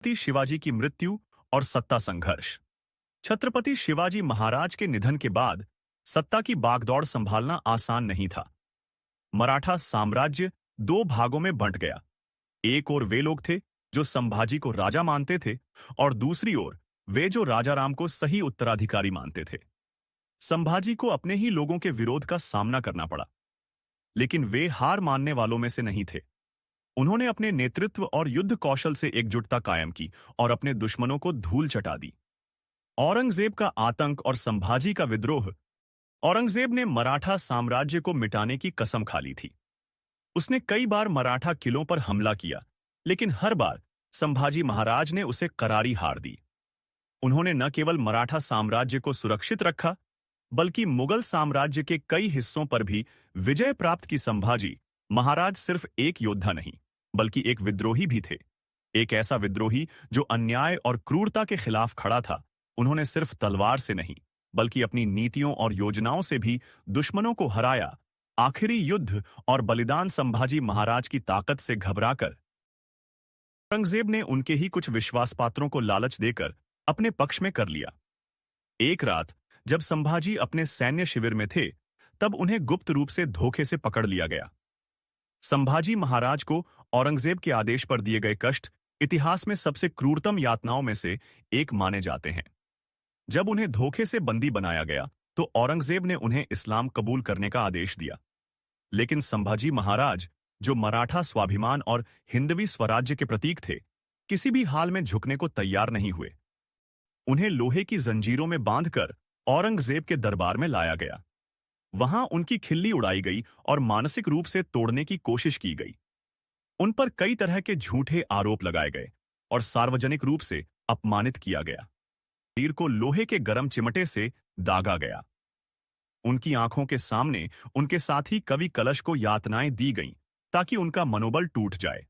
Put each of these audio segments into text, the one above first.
छत्रपति शिवाजी की मृत्यु और सत्ता संघर्ष। छत्रपति शिवाजी महाराज के निधन के बाद सत्ता की बागडोर संभालना आसान नहीं था। मराठा साम्राज्य दो भागों में बंट गया। एक ओर वे लोग थे जो संभाजी को राजा मानते थे और दूसरी ओर वे जो राजाराम को सही उत्तराधिकारी मानते थे। संभाजी को अपने ही लोगों के विरोध का सामना करना पड़ा, लेकिन वे हार मानने वालों में से नहीं थे। उन्होंने अपने नेतृत्व और युद्ध कौशल से एकजुटता कायम की और अपने दुश्मनों को धूल चटा दी। औरंगजेब का आतंक और संभाजी का विद्रोह। औरंगजेब ने मराठा साम्राज्य को मिटाने की कसम खा ली थी। उसने कई बार मराठा किलों पर हमला किया, लेकिन हर बार संभाजी महाराज ने उसे करारी हार दी। उन्होंने न केवल मराठा साम्राज्य को सुरक्षित रखा, बल्कि मुगल साम्राज्य के कई हिस्सों पर भी विजय प्राप्त की। संभाजी महाराज सिर्फ एक योद्धा नहीं, बल्कि एक विद्रोही भी थे। एक ऐसा विद्रोही जो अन्याय और क्रूरता के खिलाफ खड़ा था। उन्होंने सिर्फ तलवार से नहीं, बल्कि अपनी नीतियों और योजनाओं से भी दुश्मनों को हराया। आखिरी युद्ध और बलिदान संभाजी महाराज की ताकत से घबराकर औरंगजेब ने उनके ही कुछ विश्वास पात्रों को लालच देकर अपने पक्ष में कर लिया। एक रात जब संभाजी अपने सैन्य शिविर में थे, तब उन्हें गुप्त रूप से धोखे से पकड़ लिया गया। संभाजी महाराज को औरंगजेब के आदेश पर दिए गए कष्ट इतिहास में सबसे क्रूरतम यातनाओं में से एक माने जाते हैं। जब उन्हें धोखे से बंदी बनाया गया, तो औरंगजेब ने उन्हें इस्लाम कबूल करने का आदेश दिया। लेकिन संभाजी महाराज, जो मराठा स्वाभिमान और हिंदवी स्वराज्य के प्रतीक थे, किसी भी हाल में झुकने को तैयार नहीं हुए। उन्हें लोहे की जंजीरों में बांधकर औरंगजेब के दरबार में लाया गया। वहां उनकी खिल्ली उड़ाई गई और मानसिक रूप से तोड़ने की कोशिश की गई। उन पर कई तरह के झूठे आरोप लगाए गए और सार्वजनिक रूप से अपमानित किया गया। शरीर को लोहे के गरम चिमटे से दागा गया। उनकी आंखों के सामने उनके साथी कवि कलश को यातनाएं दी गईं, ताकि उनका मनोबल टूट जाए।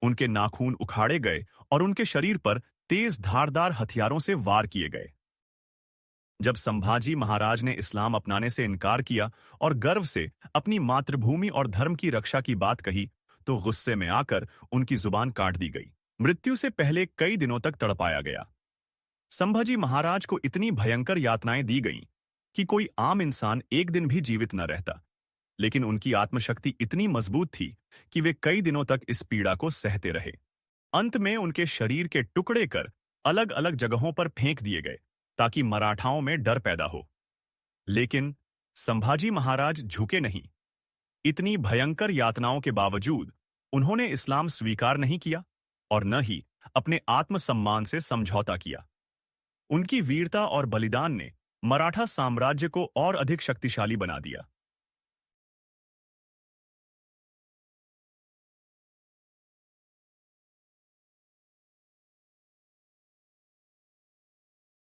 उनके नाखून उखाड़े गए और उनके शरीर पर तेज धारदार हथियारों से वार किए गए। जब संभाजी महाराज ने इस्लाम अपनाने से इनकार किया और गर्व से अपनी मातृभूमि और धर्म की रक्षा की बात कही, तो गुस्से में आकर उनकी जुबान काट दी गई। मृत्यु से पहले कई दिनों तक तड़पाया गया। संभाजी महाराज को इतनी भयंकर यातनाएं दी गईं कि कोई आम इंसान एक दिन भी जीवित न रहता। लेकिन उनकी आत्मशक्ति इतनी मजबूत थी कि वे कई दिनों तक इस पीड़ा को सहते रहे। अंत में उनके शरीर के टुकड़े कर अलग अलग जगहों पर फेंक दिए गए, ताकि मराठाओं में डर पैदा हो। लेकिन संभाजी महाराज झुके नहीं। इतनी भयंकर यातनाओं के बावजूद उन्होंने इस्लाम स्वीकार नहीं किया और न ही अपने आत्मसम्मान से समझौता किया। उनकी वीरता और बलिदान ने मराठा साम्राज्य को और अधिक शक्तिशाली बना दिया।